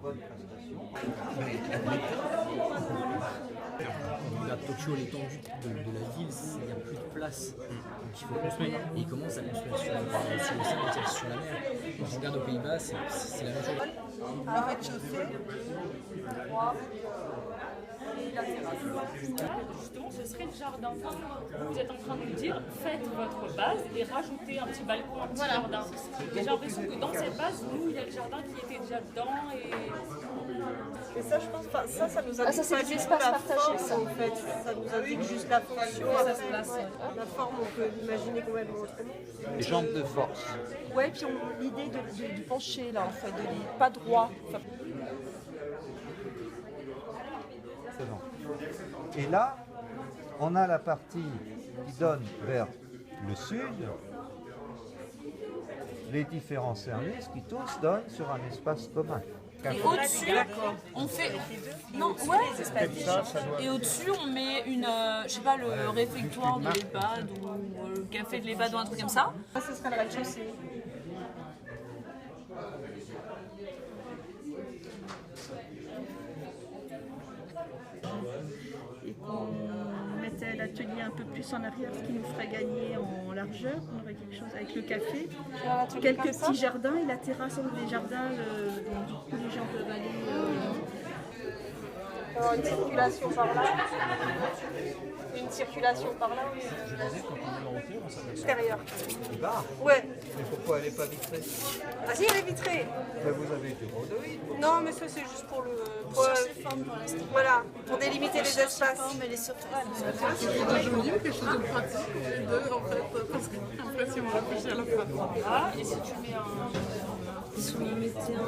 Bonne prestation. On regarde Tokyo, l'étendue de la ville, il n'y a plus de place. Donc il faut construire. Et ils commencent à construire sur l'océan, sur la mer. Quand je regarde aux Pays-Bas, c'est la même chose. Un rez-de-chaussée, droit, et la terrasse. Justement, ce serait le jardin. Vous êtes en train de nous dire, faites votre base et rajoutez un petit balcon, un petit jardin. Et j'ai l'impression que dans cette base, nous, il y a le jardin qui était déjà dedans. Et ça, je pense, ça nous a ça, c'est des espaces partagés, ça. en fait. Ça nous indique juste la fonction, la forme, on peut l'imaginer complètement autrement. Les jambes de force. Ouais, puis l'idée du pencher, là, en fait, pas droit. Enfin, C'est bon. Et là, on a la partie qui donne vers le sud. Les différents services qui tous donnent sur un espace commun. Et au-dessus, on fait. Non, ouais. Et au-dessus, on met une, je sais pas, le réfectoire de l'EHPAD ou le café de l'EHPAD ou un truc comme ça. Ça, ce serait le rez-de-chaussée. Et qu'on mettait l'atelier un peu plus en arrière, ce qui nous ferait gagner en largeur. On aurait quelque chose avec le café, quelques petits jardins et la terrasse entre les jardins, donc du coup les gens peuvent aller. Alors, une circulation par là. Une circulation par là. Extérieur. Ouais. Mais pourquoi elle n'est pas vitrée? Ah si, elle est vitrée. Mais vous avez été rhodoïde. Non, mais ça c'est juste pour le. Voilà, pour délimiter les espaces. mais les surfaces. Joli ou quelque chose de pratique, les deux en fait, parce que j'ai l'impression de réfléchir à la fois. Et si tu mets Si vous mettez un.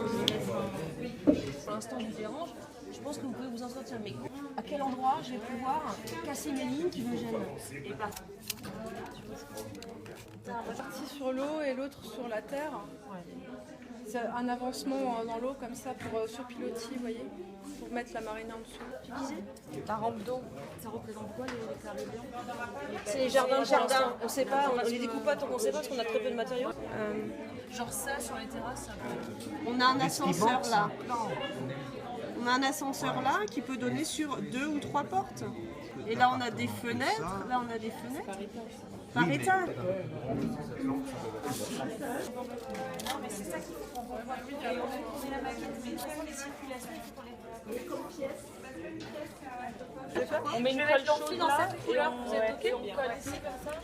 Pour l'instant, je vous dérange. Je pense que vous pouvez vous en sortir. Mais à quel endroit je vais pouvoir casser mes lignes qui me gênent? Et pas. Une partie sur l'eau et l'autre sur la terre. C'est un avancement dans l'eau comme ça pour surpiloter, vous voyez, pour mettre la marina en dessous. Tu disais la rampe d'eau, ça représente quoi les carrés blancs? C'est les jardins de jardin. On sait pas, on les découpe pas tant qu'on sait pas parce qu'on a très peu de matériaux. Genre ça sur les terrasses, ça peut... On a un ascenseur là. On a un ascenseur là qui peut donner sur 2 ou 3 portes. Et là on a des fenêtres. Là on a des fenêtres. Par étage. on met une colle chaude là, et on colle ici comme ça.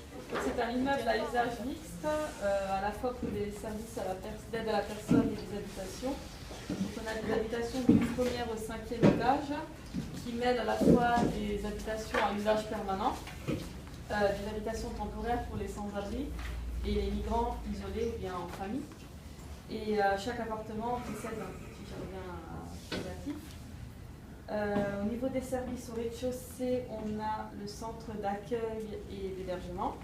C'est un immeuble à usage mixte, à la fois pour des services d'aide à la personne et des habitations. Donc on a des habitations du 1er au 5e étage qui mêlent à la fois des habitations à usage permanent, des habitations temporaires pour les sans-abri et les migrants isolés ou bien en famille. Et chaque appartement possède un petit jardin privatif. Au niveau des services au rez-de-chaussée, on a le centre d'accueil et d'hébergement.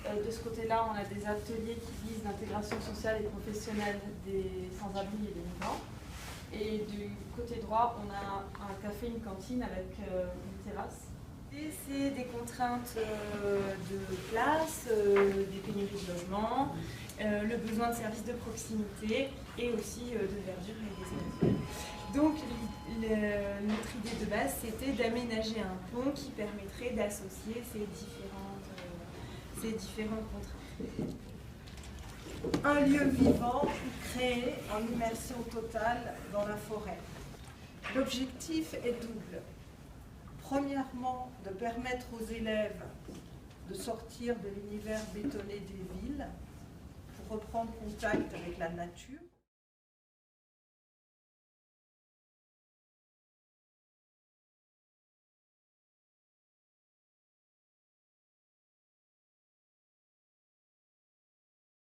De ce côté-là, on a des ateliers qui visent l'intégration sociale et professionnelle des sans-abri et des migrants. Et du côté droit, on a un café, une cantine avec une terrasse. C'est des contraintes de place, des pénuries de logement, le besoin de services de proximité et aussi de verdure et des animaux. Donc notre idée de base, c'était d'aménager un pont qui permettrait d'associer ces différentes contraintes. Un lieu vivant créé en immersion totale dans la forêt. L'objectif est double. Premièrement, de permettre aux élèves de sortir de l'univers bétonné des villes pour reprendre contact avec la nature.